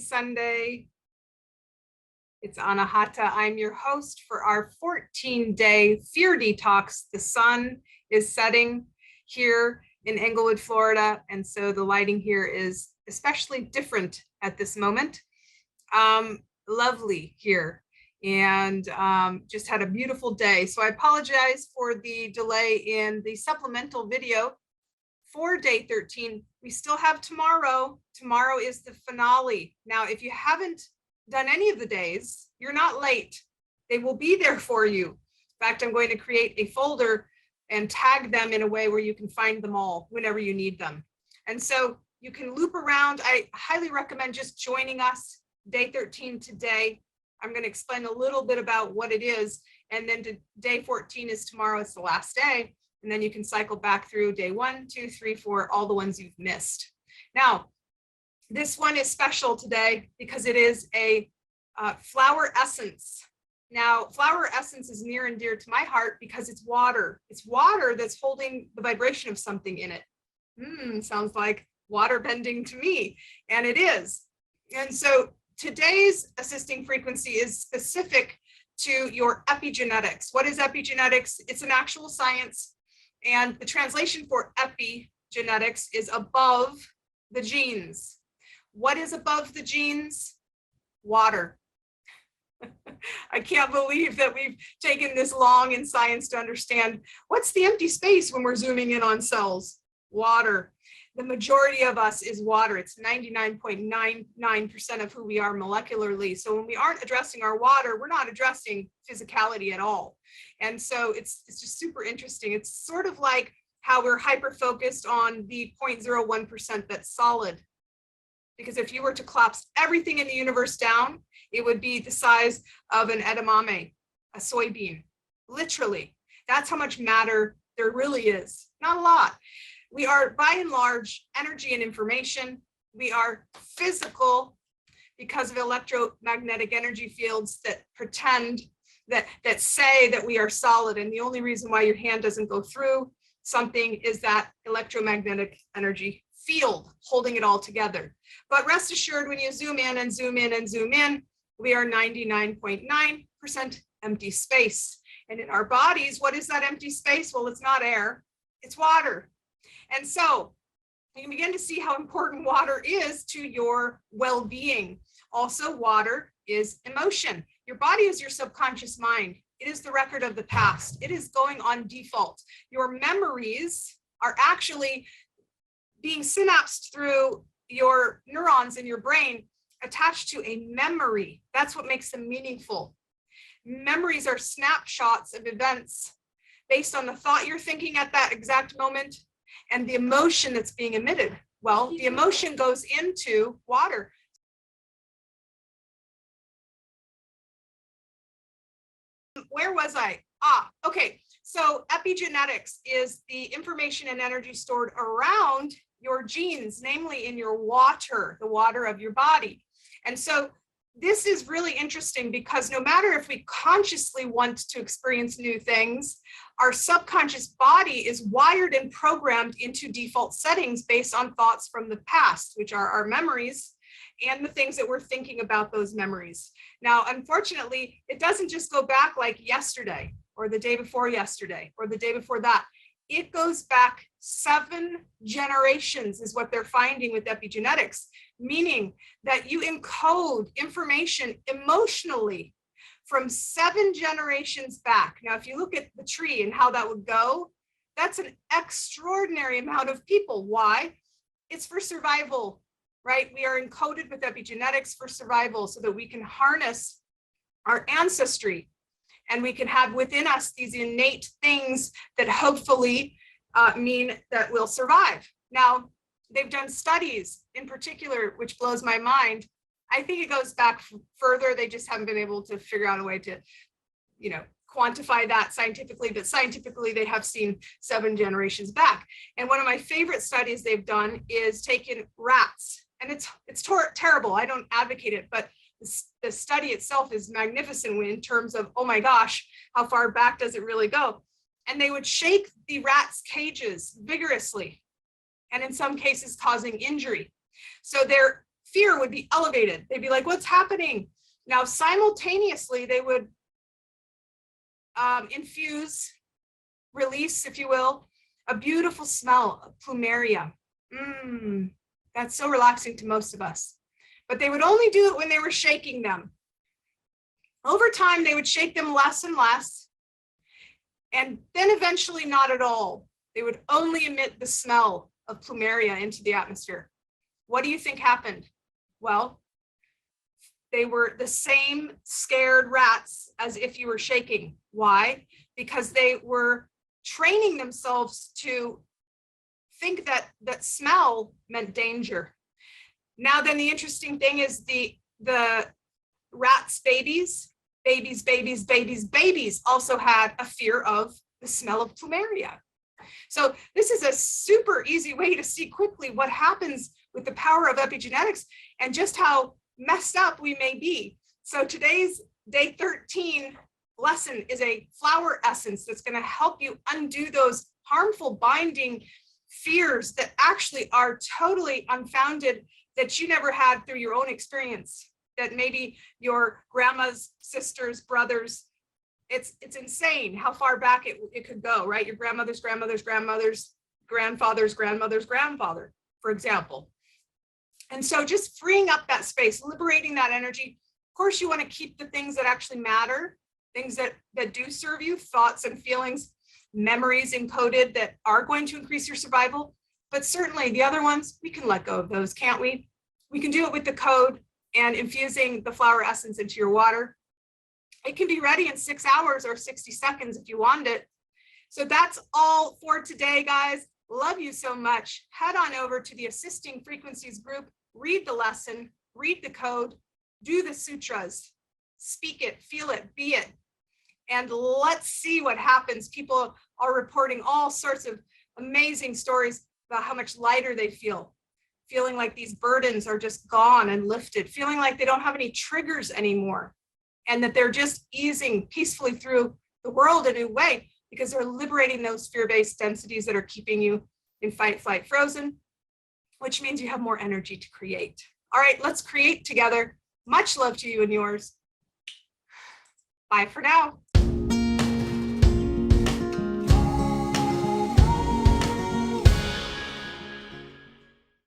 Sunday. It's Anahata. I'm your host for our 14-day fear detox. The sun is setting here in Englewood, Florida, and so the lighting here is especially different at this moment. Lovely here, and just had a beautiful day. So I apologize for the delay in the supplemental video for day 13. We still have tomorrow. Tomorrow is the finale. Now, if you haven't done any of the days, you're not late. They will be there for you. In fact, I'm going to create a folder and tag them in a way where you can find them all whenever you need them. And so you can loop around. I highly recommend just joining us day 13 today. I'm going to explain a little bit about what it is. And then day 14 is tomorrow. It's the last day. And then you can cycle back through day 1, 2, 3, 4, all the ones you've missed. Now, this one is special today because it is a flower essence. Now, flower essence is near and dear to my heart because it's water. It's water that's holding the vibration of something in it. Sounds like water bending to me, and it is. And so today's assisting frequency is specific to your epigenetics. What is epigenetics? It's an actual science, and the translation for epigenetics is above the genes. What is above the genes? Water. I can't believe that we've taken this long in science to understand what's the empty space when we're zooming in on cells. Water. The majority of us is water. It's 99.99% of who we are molecularly. So when we aren't addressing our water, we're not addressing physicality at all. And so it's just super interesting. It's sort of like how we're hyper-focused on the 0.01% that's solid. Because if you were to collapse everything in the universe down, it would be the size of an edamame, a soybean, literally. That's how much matter there really is, not a lot. We are, by and large, energy and information. We are physical because of electromagnetic energy fields that pretend, that say that we are solid. And the only reason why your hand doesn't go through something is that electromagnetic energy field holding it all together. But rest assured, when you zoom in and zoom in and zoom in, we are 99.9% empty space. And in our bodies, what is that empty space? Well, it's not air, it's water. And so you can begin to see how important water is to your well-being. Also, water is emotion. Your body is your subconscious mind. It is the record of the past. It is going on default. Your memories are actually being synapsed through your neurons in your brain attached to a memory. That's what makes them meaningful. Memories are snapshots of events based on the thought you're thinking at that exact moment and the emotion that's being emitted. Well, the emotion goes into water. Where was I? Okay. So epigenetics is the information and energy stored around your genes, namely in your water, the water of your body. And so this is really interesting because no matter if we consciously want to experience new things, our subconscious body is wired and programmed into default settings based on thoughts from the past, which are our memories and the things that we're thinking about those memories. Now, unfortunately, it doesn't just go back like yesterday or the day before yesterday or the day before that. It goes back 7 generations is what they're finding with epigenetics, meaning that you encode information emotionally from 7 generations back. Now, if you look at the tree and how that would go, that's an extraordinary amount of people. Why? It's for survival, right? We are encoded with epigenetics for survival so that we can harness our ancestry and we can have within us these innate things that hopefully mean that we'll survive. Now, they've done studies in particular, which blows my mind. I think it goes back further. They just haven't been able to figure out a way to, quantify that scientifically, but scientifically they have seen 7 generations back. And one of my favorite studies they've done is taken rats, and it's terrible. I don't advocate it, but the study itself is magnificent in terms of, oh my gosh, how far back does it really go? And they would shake the rats' cages vigorously, and in some cases causing injury. So they're fear would be elevated. They'd be like, what's happening? Now, simultaneously, they would infuse, release, if you will, a beautiful smell of plumeria. That's so relaxing to most of us. But they would only do it when they were shaking them. Over time, they would shake them less and less, and then eventually not at all. They would only emit the smell of plumeria into the atmosphere. What do you think happened? Well, they were the same scared rats as if you were shaking. Why? Because they were training themselves to think that smell meant danger. Now then, the interesting thing is the rats' babies also had a fear of the smell of plumeria. So this is a super easy way to see quickly what happens with the power of epigenetics and just how messed up we may be. So today's day 13 lesson is a flower essence that's going to help you undo those harmful binding fears that actually are totally unfounded, that you never had through your own experience, that maybe your grandma's sisters, brothers, it's insane how far back it could go, right? Your grandmother's grandmother's grandmother's grandfather's grandmother's grandfather, for example. And so just freeing up that space, liberating that energy. Of course, you want to keep the things that actually matter, things that do serve you, thoughts and feelings, memories encoded that are going to increase your survival. But certainly the other ones, we can let go of those, can't we? We can do it with the code and infusing the flower essence into your water. It can be ready in 6 hours or 60 seconds if you want it. So that's all for today, guys. Love you so much. Head on over to the Assisting Frequencies group, read the lesson, read the code, do the sutras, speak it, feel it, be it. And let's see what happens. People are reporting all sorts of amazing stories about how much lighter they feel, feeling like these burdens are just gone and lifted, feeling like they don't have any triggers anymore, and that they're just easing peacefully through the world in a new way because they're liberating those fear-based densities that are keeping you in fight, flight, frozen, which means you have more energy to create. All right, let's create together. Much love to you and yours. Bye for now.